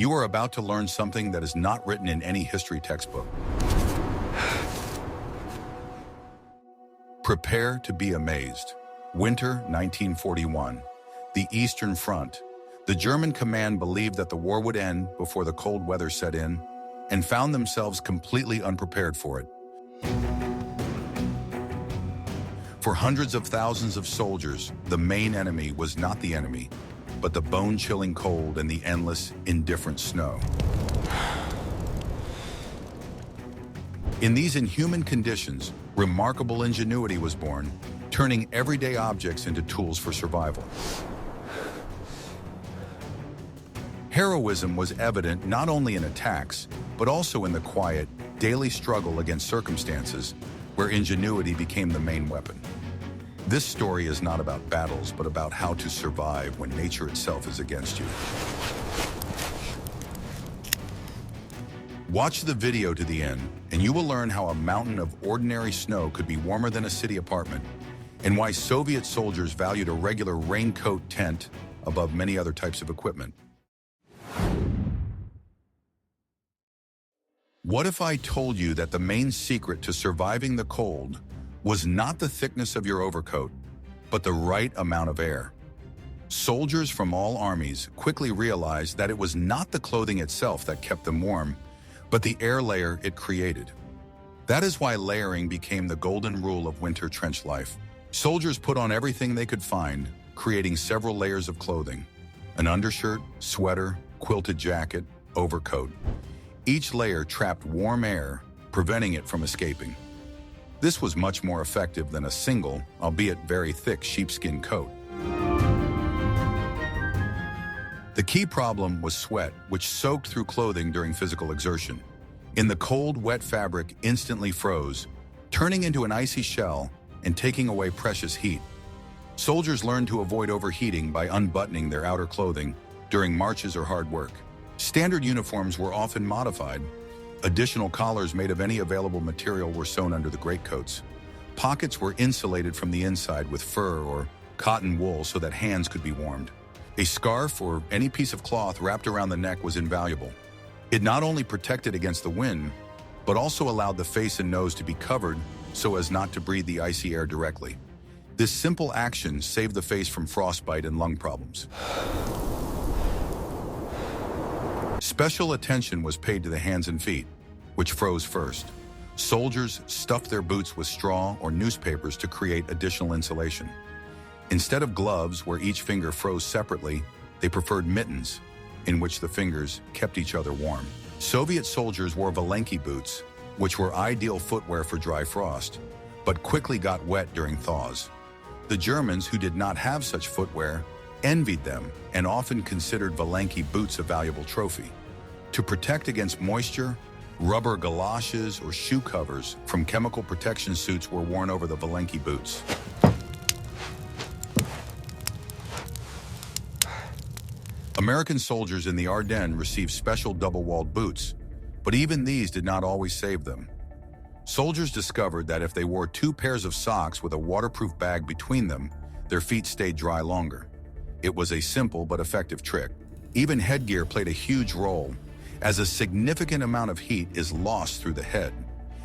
You are about to learn something that is not written in any history textbook. Prepare to be amazed. Winter 1941. The Eastern Front. The German command believed that the war would end before the cold weather set in, and found themselves completely unprepared for it. For hundreds of thousands of soldiers, the main enemy was not the enemy, but the bone-chilling cold and the endless, indifferent snow. In these inhuman conditions, remarkable ingenuity was born, turning everyday objects into tools for survival. Heroism was evident not only in attacks, but also in the quiet, daily struggle against circumstances where ingenuity became the main weapon. This story is not about battles, but about how to survive when nature itself is against you. Watch the video to the end, and you will learn how a mountain of ordinary snow could be warmer than a city apartment, and why Soviet soldiers valued a regular raincoat tent above many other types of equipment. What if I told you that the main secret to surviving the cold was not the thickness of your overcoat, but the right amount of air? Soldiers from all armies quickly realized that it was not the clothing itself that kept them warm, but the air layer it created. That is why layering became the golden rule of winter trench life. Soldiers put on everything they could find, creating several layers of clothing: an undershirt, sweater, quilted jacket, overcoat. Each layer trapped warm air, preventing it from escaping. This was much more effective than a single, albeit very thick, sheepskin coat. The key problem was sweat, which soaked through clothing during physical exertion. In the cold, wet fabric instantly froze, turning into an icy shell and taking away precious heat. Soldiers learned to avoid overheating by unbuttoning their outer clothing during marches or hard work. Standard uniforms were often modified. Additional collars made of any available material were sewn under the greatcoats. Pockets were insulated from the inside with fur or cotton wool so that hands could be warmed. A scarf or any piece of cloth wrapped around the neck was invaluable. It not only protected against the wind, but also allowed the face and nose to be covered so as not to breathe the icy air directly. This simple action saved the face from frostbite and lung problems. Special attention was paid to the hands and feet, which froze first. Soldiers stuffed their boots with straw or newspapers to create additional insulation. Instead of gloves, where each finger froze separately, they preferred mittens, in which the fingers kept each other warm. Soviet soldiers wore Valenki boots, which were ideal footwear for dry frost, but quickly got wet during thaws. The Germans, who did not have such footwear, envied them and often considered Valenki boots a valuable trophy. To protect against moisture, rubber galoshes or shoe covers from chemical protection suits were worn over the Valenki boots. American soldiers in the Ardennes received special double-walled boots, but even these did not always save them. Soldiers discovered that if they wore 2 pairs of socks with a waterproof bag between them, their feet stayed dry longer. It was a simple but effective trick. Even headgear played a huge role, as a significant amount of heat is lost through the head.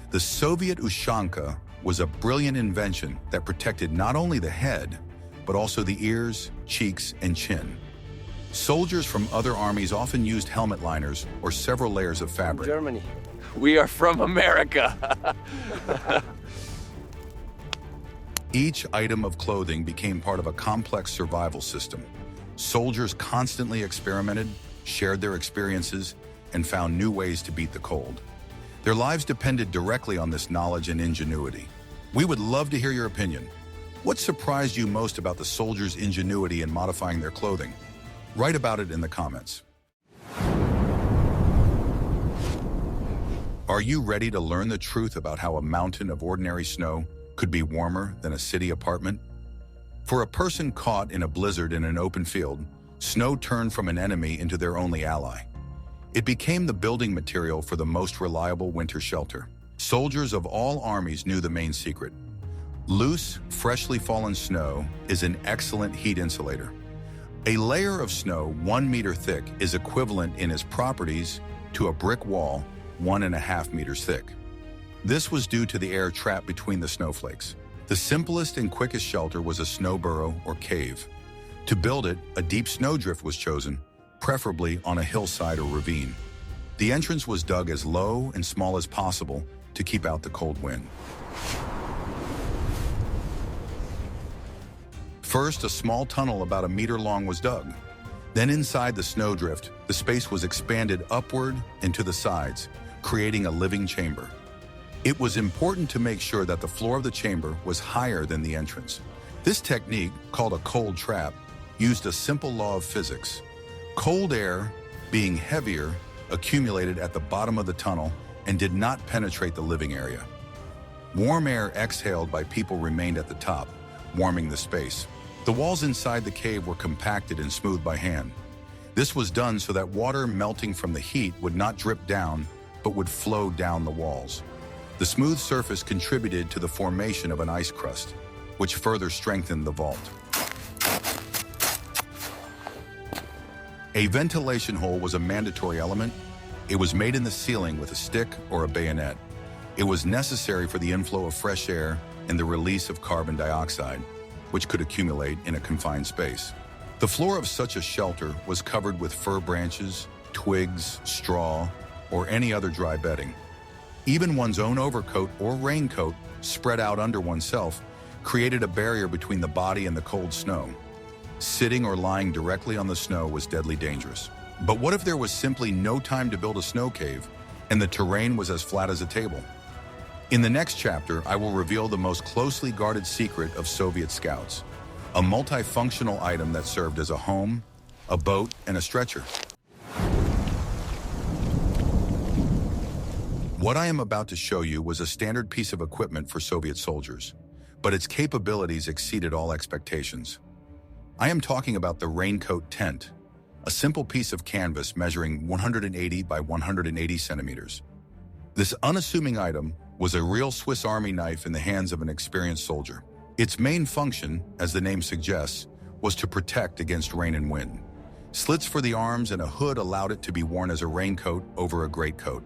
The Soviet Ushanka was a brilliant invention that protected not only the head, but also the ears, cheeks, and chin. Soldiers from other armies often used helmet liners or several layers of fabric. Germany. We are from America. Each item of clothing became part of a complex survival system. Soldiers constantly experimented, shared their experiences, and found new ways to beat the cold. Their lives depended directly on this knowledge and ingenuity. We would love to hear your opinion. What surprised you most about the soldiers' ingenuity in modifying their clothing? Write about it in the comments. Are you ready to learn the truth about how a mountain of ordinary snow could be warmer than a city apartment? For a person caught in a blizzard in an open field, snow turned from an enemy into their only ally. It became the building material for the most reliable winter shelter. Soldiers of all armies knew the main secret. Loose, freshly fallen snow is an excellent heat insulator. A layer of snow 1 meter thick is equivalent in its properties to a brick wall 1.5 meters thick. This was due to the air trapped between the snowflakes. The simplest and quickest shelter was a snow burrow or cave. To build it, a deep snowdrift was chosen, preferably on a hillside or ravine. The entrance was dug as low and small as possible to keep out the cold wind. First, a small tunnel about a meter long was dug. Then inside the snowdrift, the space was expanded upward and to the sides, creating a living chamber. It was important to make sure that the floor of the chamber was higher than the entrance. This technique, called a cold trap, used a simple law of physics. Cold air, being heavier, accumulated at the bottom of the tunnel and did not penetrate the living area. Warm air exhaled by people remained at the top, warming the space. The walls inside the cave were compacted and smoothed by hand. This was done so that water melting from the heat would not drip down, but would flow down the walls. The smooth surface contributed to the formation of an ice crust, which further strengthened the vault. A ventilation hole was a mandatory element. It was made in the ceiling with a stick or a bayonet. It was necessary for the inflow of fresh air and the release of carbon dioxide, which could accumulate in a confined space. The floor of such a shelter was covered with fir branches, twigs, straw, or any other dry bedding. Even one's own overcoat or raincoat spread out under oneself created a barrier between the body and the cold snow. Sitting or lying directly on the snow was deadly dangerous. But what if there was simply no time to build a snow cave and the terrain was as flat as a table? In the next chapter, I will reveal the most closely guarded secret of Soviet scouts, a multifunctional item that served as a home, a boat, and a stretcher. What I am about to show you was a standard piece of equipment for Soviet soldiers, but its capabilities exceeded all expectations. I am talking about the raincoat tent, a simple piece of canvas measuring 180 by 180 centimeters. This unassuming item was a real Swiss Army knife in the hands of an experienced soldier. Its main function, as the name suggests, was to protect against rain and wind. Slits for the arms and a hood allowed it to be worn as a raincoat over a greatcoat.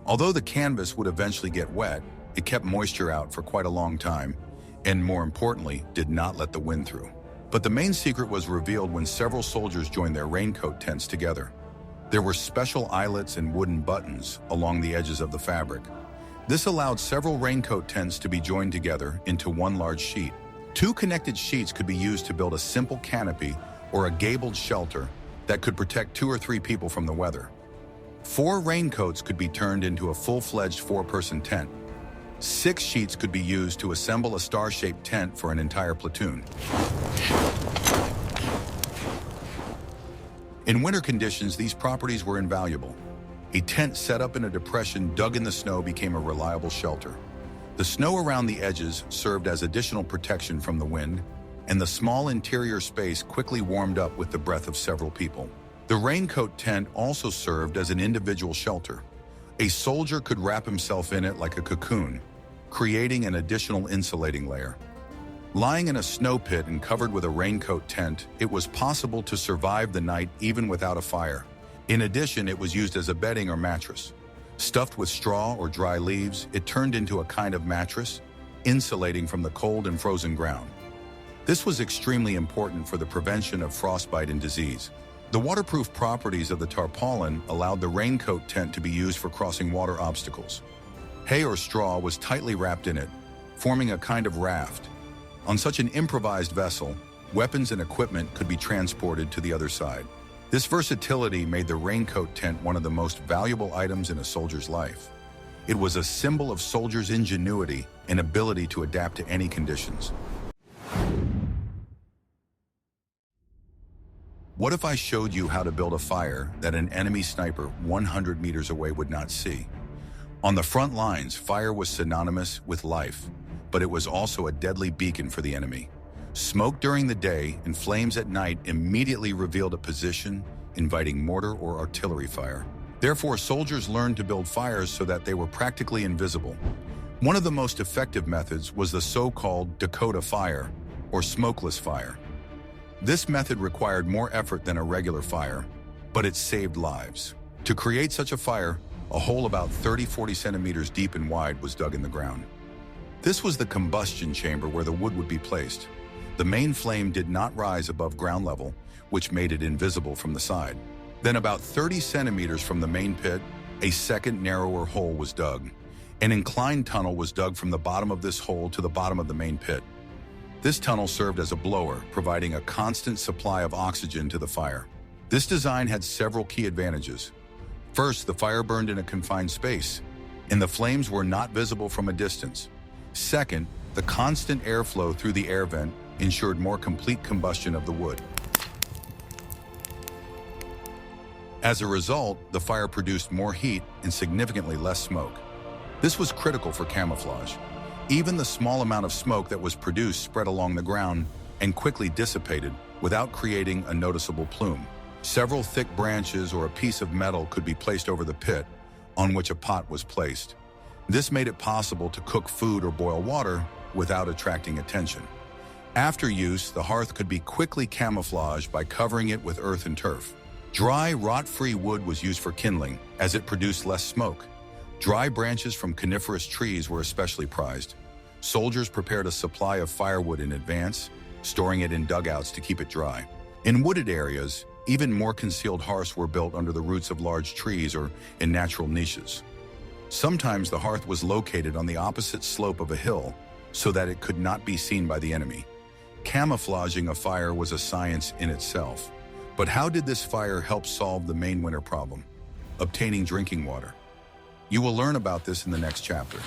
Although the canvas would eventually get wet, it kept moisture out for quite a long time, and more importantly, did not let the wind through. But the main secret was revealed when several soldiers joined their raincoat tents together. There were special eyelets and wooden buttons along the edges of the fabric. This allowed several raincoat tents to be joined together into one large sheet. Two connected sheets could be used to build a simple canopy or a gabled shelter that could protect 2 or 3 people from the weather. 4 raincoats could be turned into a full-fledged 4-person tent. 6 sheets could be used to assemble a star-shaped tent for an entire platoon. In winter conditions, these properties were invaluable. A tent set up in a depression dug in the snow became a reliable shelter. The snow around the edges served as additional protection from the wind, and the small interior space quickly warmed up with the breath of several people. The raincoat tent also served as an individual shelter. A soldier could wrap himself in it like a cocoon, creating an additional insulating layer. Lying in a snow pit and covered with a raincoat tent, it was possible to survive the night even without a fire. In addition, it was used as a bedding or mattress. Stuffed with straw or dry leaves, it turned into a kind of mattress, insulating from the cold and frozen ground. This was extremely important for the prevention of frostbite and disease. The waterproof properties of the tarpaulin allowed the raincoat tent to be used for crossing water obstacles. Hay or straw was tightly wrapped in it, forming a kind of raft. On such an improvised vessel, weapons and equipment could be transported to the other side. This versatility made the raincoat tent one of the most valuable items in a soldier's life. It was a symbol of soldiers' ingenuity and ability to adapt to any conditions. What if I showed you how to build a fire that an enemy sniper 100 meters away would not see? On the front lines, fire was synonymous with life, but it was also a deadly beacon for the enemy. Smoke during the day and flames at night immediately revealed a position, inviting mortar or artillery fire. Therefore, soldiers learned to build fires so that they were practically invisible. One of the most effective methods was the so-called Dakota fire, or smokeless fire. This method required more effort than a regular fire, but it saved lives. To create such a fire, a hole about 30-40 centimeters deep and wide was dug in the ground. This was the combustion chamber where the wood would be placed. The main flame did not rise above ground level, which made it invisible from the side. Then about 30 centimeters from the main pit, a second narrower hole was dug. An inclined tunnel was dug from the bottom of this hole to the bottom of the main pit. This tunnel served as a blower, providing a constant supply of oxygen to the fire. This design had several key advantages. First, the fire burned in a confined space, and the flames were not visible from a distance. Second, the constant airflow through the air vent ensured more complete combustion of the wood. As a result, the fire produced more heat and significantly less smoke. This was critical for camouflage. Even the small amount of smoke that was produced spread along the ground and quickly dissipated without creating a noticeable plume. Several thick branches or a piece of metal could be placed over the pit on which a pot was placed. This made it possible to cook food or boil water without attracting attention. After use, the hearth could be quickly camouflaged by covering it with earth and turf. Dry, rot-free wood was used for kindling, as it produced less smoke. Dry branches from coniferous trees were especially prized. Soldiers prepared a supply of firewood in advance, storing it in dugouts to keep it dry. In wooded areas, even more concealed hearths were built under the roots of large trees or in natural niches. Sometimes the hearth was located on the opposite slope of a hill so that it could not be seen by the enemy. Camouflaging a fire was a science in itself. But how did this fire help solve the main winter problem? Obtaining drinking water. You will learn about this in the next chapter.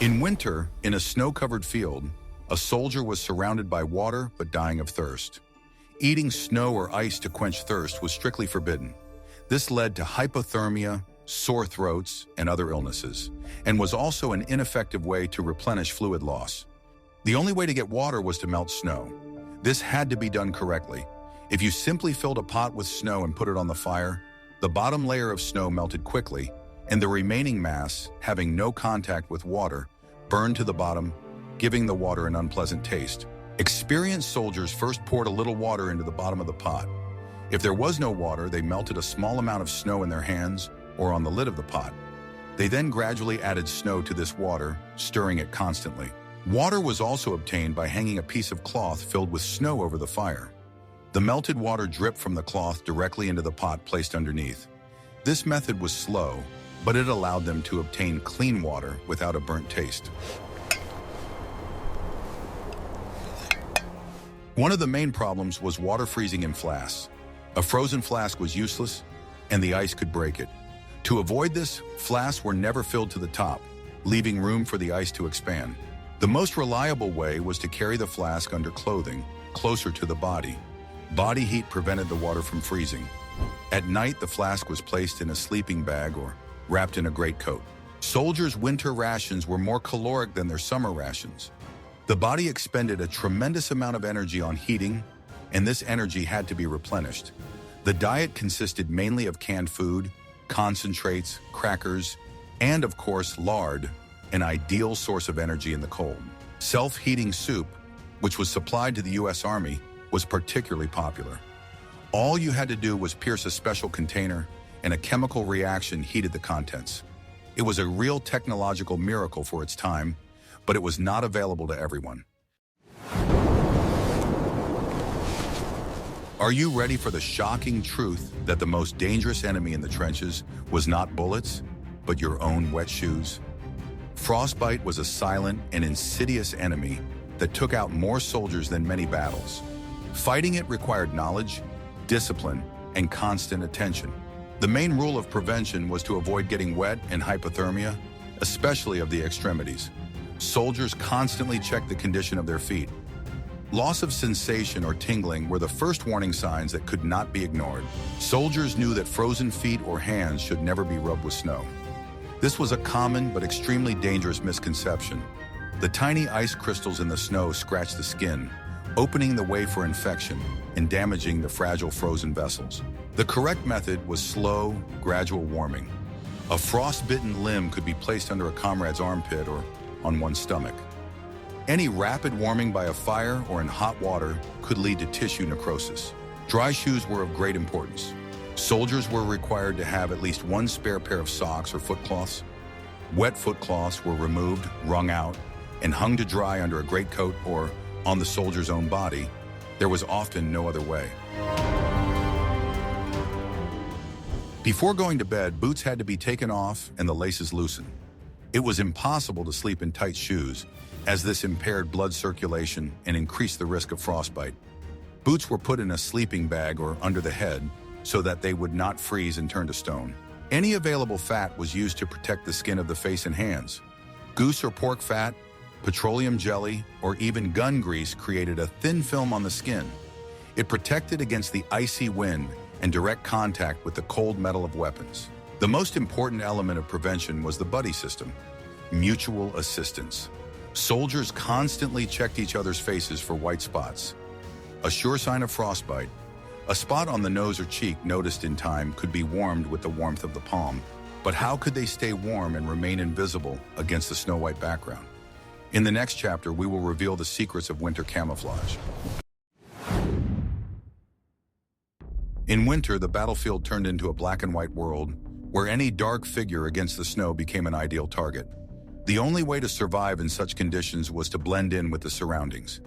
In winter, in a snow-covered field, a soldier was surrounded by water but dying of thirst. Eating snow or ice to quench thirst was strictly forbidden. This led to hypothermia, sore throats, and other illnesses, and was also an ineffective way to replenish fluid loss. The only way to get water was to melt snow. This had to be done correctly. If you simply filled a pot with snow and put it on the fire, the bottom layer of snow melted quickly, and the remaining mass, having no contact with water, burned to the bottom, giving the water an unpleasant taste. Experienced soldiers first poured a little water into the bottom of the pot. If there was no water, they melted a small amount of snow in their hands or on the lid of the pot. They then gradually added snow to this water, stirring it constantly. Water was also obtained by hanging a piece of cloth filled with snow over the fire. The melted water dripped from the cloth directly into the pot placed underneath. This method was slow, but it allowed them to obtain clean water without a burnt taste. One of the main problems was water freezing in flasks. A frozen flask was useless, and the ice could break it. To avoid this, flasks were never filled to the top, leaving room for the ice to expand. The most reliable way was to carry the flask under clothing, closer to the body. Body heat prevented the water from freezing. At night, the flask was placed in a sleeping bag or wrapped in a greatcoat. Soldiers' winter rations were more caloric than their summer rations. The body expended a tremendous amount of energy on heating, and this energy had to be replenished. The diet consisted mainly of canned food, concentrates, crackers, and of course, lard, an ideal source of energy in the cold. Self-heating soup, which was supplied to the U.S. Army, was particularly popular. All you had to do was pierce a special container, and a chemical reaction heated the contents. It was a real technological miracle for its time, but it was not available to everyone. Are you ready for the shocking truth that the most dangerous enemy in the trenches was not bullets, but your own wet shoes? Frostbite was a silent and insidious enemy that took out more soldiers than many battles. Fighting it required knowledge, discipline, and constant attention. The main rule of prevention was to avoid getting wet and hypothermia, especially of the extremities. Soldiers constantly checked the condition of their feet. Loss of sensation or tingling were the first warning signs that could not be ignored. Soldiers knew that frozen feet or hands should never be rubbed with snow. This was a common but extremely dangerous misconception. The tiny ice crystals in the snow scratched the skin, opening the way for infection and damaging the fragile frozen vessels. The correct method was slow, gradual warming. A frostbitten limb could be placed under a comrade's armpit or on one's stomach. Any rapid warming by a fire or in hot water could lead to tissue necrosis. Dry shoes were of great importance. Soldiers were required to have at least one spare pair of socks or footcloths. Wet footcloths were removed, wrung out, and hung to dry under a greatcoat or on the soldier's own body. There was often no other way. Before going to bed, boots had to be taken off and the laces loosened. It was impossible to sleep in tight shoes, as this impaired blood circulation and increased the risk of frostbite. Boots were put in a sleeping bag or under the head so that they would not freeze and turn to stone. Any available fat was used to protect the skin of the face and hands. Goose or pork fat, petroleum jelly, or even gun grease created a thin film on the skin. It protected against the icy wind and direct contact with the cold metal of weapons. The most important element of prevention was the buddy system, mutual assistance. Soldiers constantly checked each other's faces for white spots. A sure sign of frostbite, a spot on the nose or cheek noticed in time could be warmed with the warmth of the palm. But how could they stay warm and remain invisible against the snow-white background? In the next chapter, we will reveal the secrets of winter camouflage. In winter, the battlefield turned into a black and white world where any dark figure against the snow became an ideal target. The only way to survive in such conditions was to blend in with the surroundings.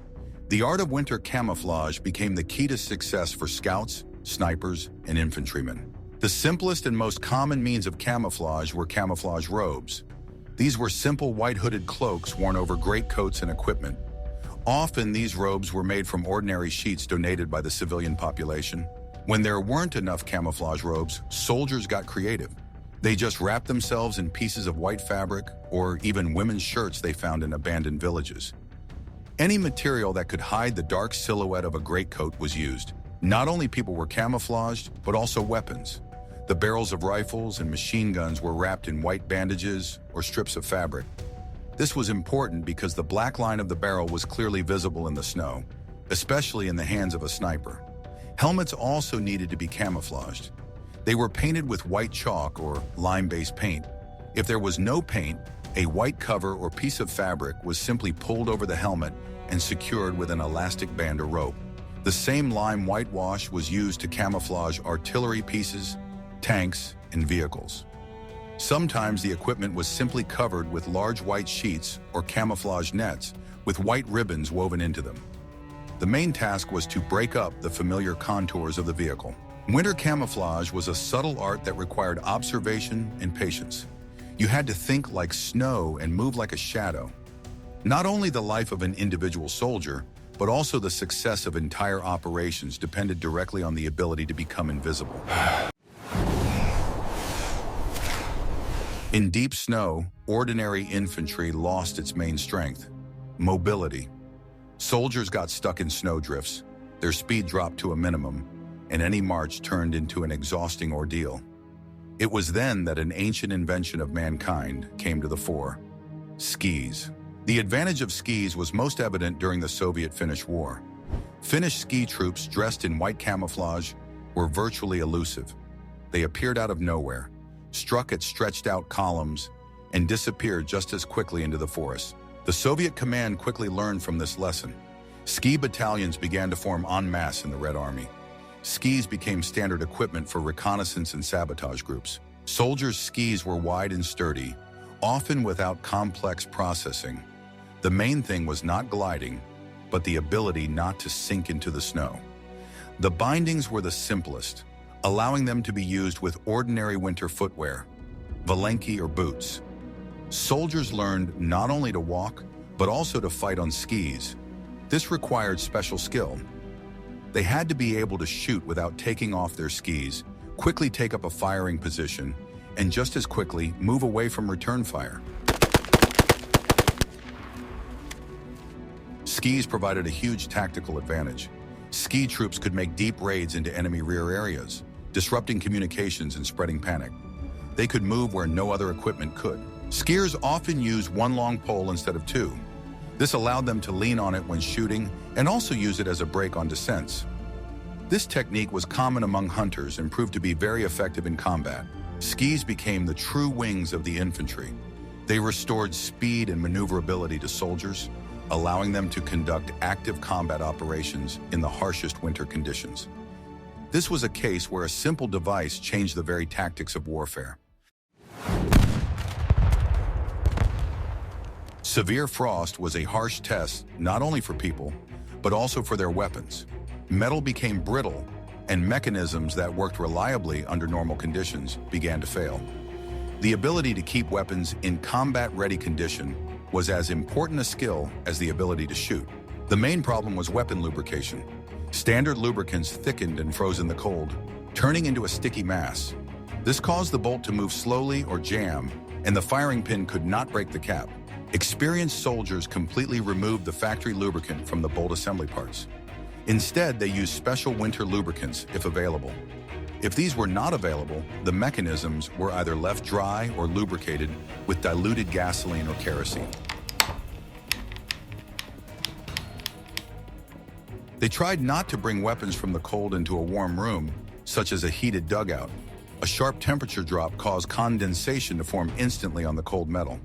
The art of winter camouflage became the key to success for scouts, snipers, and infantrymen. The simplest and most common means of camouflage were camouflage robes. These were simple white hooded cloaks worn over greatcoats and equipment. Often these robes were made from ordinary sheets donated by the civilian population. When there weren't enough camouflage robes, soldiers got creative. They just wrapped themselves in pieces of white fabric or even women's shirts they found in abandoned villages. Any material that could hide the dark silhouette of a greatcoat was used. Not only people were camouflaged, but also weapons. The barrels of rifles and machine guns were wrapped in white bandages or strips of fabric. This was important because the black line of the barrel was clearly visible in the snow, especially in the hands of a sniper. Helmets also needed to be camouflaged. They were painted with white chalk or lime-based paint. If there was no paint, a white cover or piece of fabric was simply pulled over the helmet and secured with an elastic band or rope. The same lime whitewash was used to camouflage artillery pieces, tanks, and vehicles. Sometimes the equipment was simply covered with large white sheets or camouflage nets with white ribbons woven into them. The main task was to break up the familiar contours of the vehicle. Winter camouflage was a subtle art that required observation and patience. You had to think like snow and move like a shadow. Not only the life of an individual soldier, but also the success of entire operations depended directly on the ability to become invisible. In deep snow, ordinary infantry lost its main strength, mobility. Soldiers got stuck in snowdrifts, their speed dropped to a minimum, and any march turned into an exhausting ordeal. It was then that an ancient invention of mankind came to the fore: skis. The advantage of skis was most evident during the Soviet-Finnish War. Finnish ski troops dressed in white camouflage were virtually elusive. They appeared out of nowhere, struck at stretched-out columns, and disappeared just as quickly into the forest. The Soviet command quickly learned from this lesson. Ski battalions began to form en masse in the Red Army. Skis became standard equipment for reconnaissance and sabotage groups. Soldiers' skis were wide and sturdy, often without complex processing. The main thing was not gliding, but the ability not to sink into the snow. The bindings were the simplest, allowing them to be used with ordinary winter footwear, valenki or boots. Soldiers learned not only to walk, but also to fight on skis. This required special skill. They had to be able to shoot without taking off their skis, quickly take up a firing position, and just as quickly move away from return fire. Skis provided a huge tactical advantage. Ski troops could make deep raids into enemy rear areas, disrupting communications and spreading panic. They could move where no other equipment could. Skiers often used one long pole instead of two. This allowed them to lean on it when shooting and also use it as a brake on descents. This technique was common among hunters and proved to be very effective in combat. Skis became the true wings of the infantry. They restored speed and maneuverability to soldiers, allowing them to conduct active combat operations in the harshest winter conditions. This was a case where a simple device changed the very tactics of warfare. Severe frost was a harsh test not only for people, but also for their weapons. Metal became brittle, and mechanisms that worked reliably under normal conditions began to fail. The ability to keep weapons in combat-ready condition was as important a skill as the ability to shoot. The main problem was weapon lubrication. Standard lubricants thickened and froze in the cold, turning into a sticky mass. This caused the bolt to move slowly or jam, and the firing pin could not break the cap. Experienced soldiers completely removed the factory lubricant from the bolt assembly parts. Instead, they used special winter lubricants if available. If these were not available, the mechanisms were either left dry or lubricated with diluted gasoline or kerosene. They tried not to bring weapons from the cold into a warm room, such as a heated dugout. A sharp temperature drop caused condensation to form instantly on the cold metal.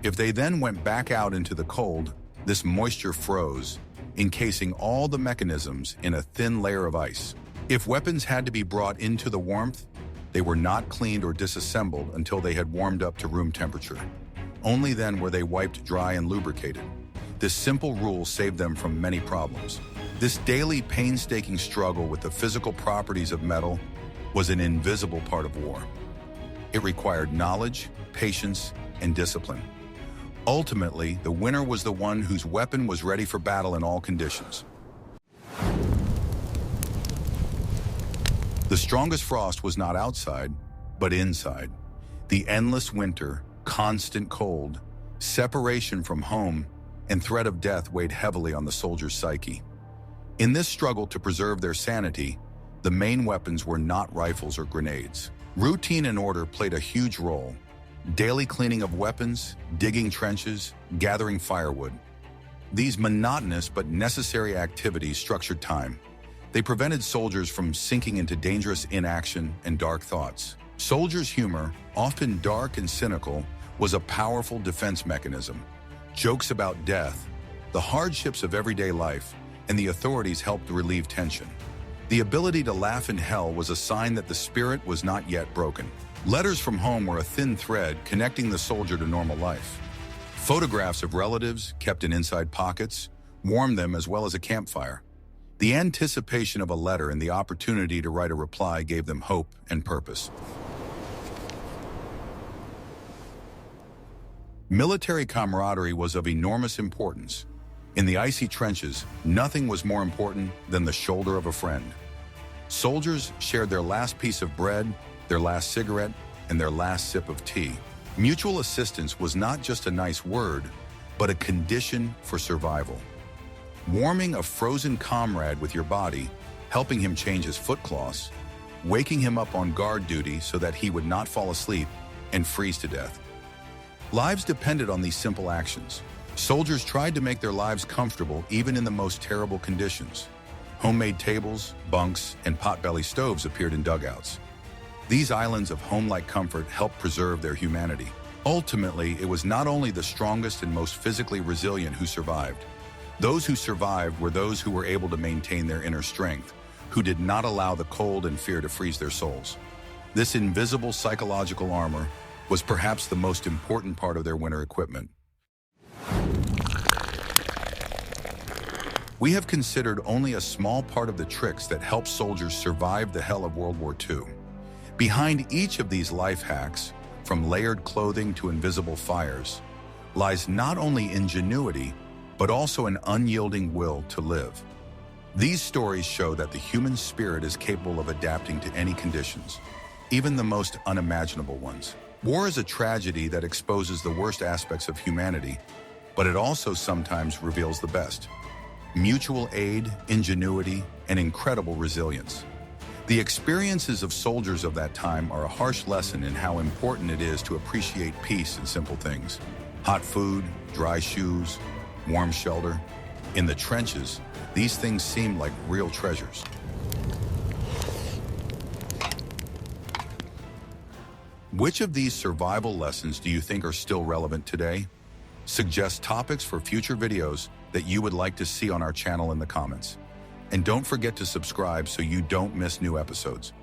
If they then went back out into the cold, this moisture froze, encasing all the mechanisms in a thin layer of ice. If weapons had to be brought into the warmth, they were not cleaned or disassembled until they had warmed up to room temperature. Only then were they wiped dry and lubricated. This simple rule saved them from many problems. This daily painstaking struggle with the physical properties of metal was an invisible part of war. It required knowledge, patience, and discipline. Ultimately, the winner was the one whose weapon was ready for battle in all conditions. The strongest frost was not outside, but inside. The endless winter, constant cold, separation from home, and threat of death weighed heavily on the soldier's psyche. In this struggle to preserve their sanity, the main weapons were not rifles or grenades. Routine and order played a huge role. Daily cleaning of weapons, digging trenches, gathering firewood. These monotonous but necessary activities structured time. They prevented soldiers from sinking into dangerous inaction and dark thoughts. Soldiers' humor, often dark and cynical, was a powerful defense mechanism. Jokes about death, the hardships of everyday life, and the authorities helped relieve tension. The ability to laugh in hell was a sign that the spirit was not yet broken. Letters from home were a thin thread connecting the soldier to normal life. Photographs of relatives, kept in inside pockets, warmed them as well as a campfire. The anticipation of a letter and the opportunity to write a reply gave them hope and purpose. Military camaraderie was of enormous importance. In the icy trenches, nothing was more important than the shoulder of a friend. Soldiers shared their last piece of bread, their last cigarette, and their last sip of tea. Mutual assistance was not just a nice word, but a condition for survival. Warming a frozen comrade with your body, helping him change his footcloths, waking him up on guard duty so that he would not fall asleep and freeze to death. Lives depended on these simple actions. Soldiers tried to make their lives comfortable even in the most terrible conditions. Homemade tables, bunks, and potbelly stoves appeared in dugouts. These islands of home-like comfort helped preserve their humanity. Ultimately, it was not only the strongest and most physically resilient who survived. Those who survived were those who were able to maintain their inner strength, who did not allow the cold and fear to freeze their souls. This invisible psychological armor was perhaps the most important part of their winter equipment. We have considered only a small part of the tricks that help soldiers survive the hell of World War II. Behind each of these life hacks, from layered clothing to invisible fires, lies not only ingenuity, but also an unyielding will to live. These stories show that the human spirit is capable of adapting to any conditions, even the most unimaginable ones. War is a tragedy that exposes the worst aspects of humanity, but it also sometimes reveals the best. Mutual aid, ingenuity, and incredible resilience. The experiences of soldiers of that time are a harsh lesson in how important it is to appreciate peace in simple things. Hot food, dry shoes, warm shelter. In the trenches, these things seem like real treasures. Which of these survival lessons do you think are still relevant today? Suggest topics for future videos that you would like to see on our channel in the comments. And don't forget to subscribe so you don't miss new episodes.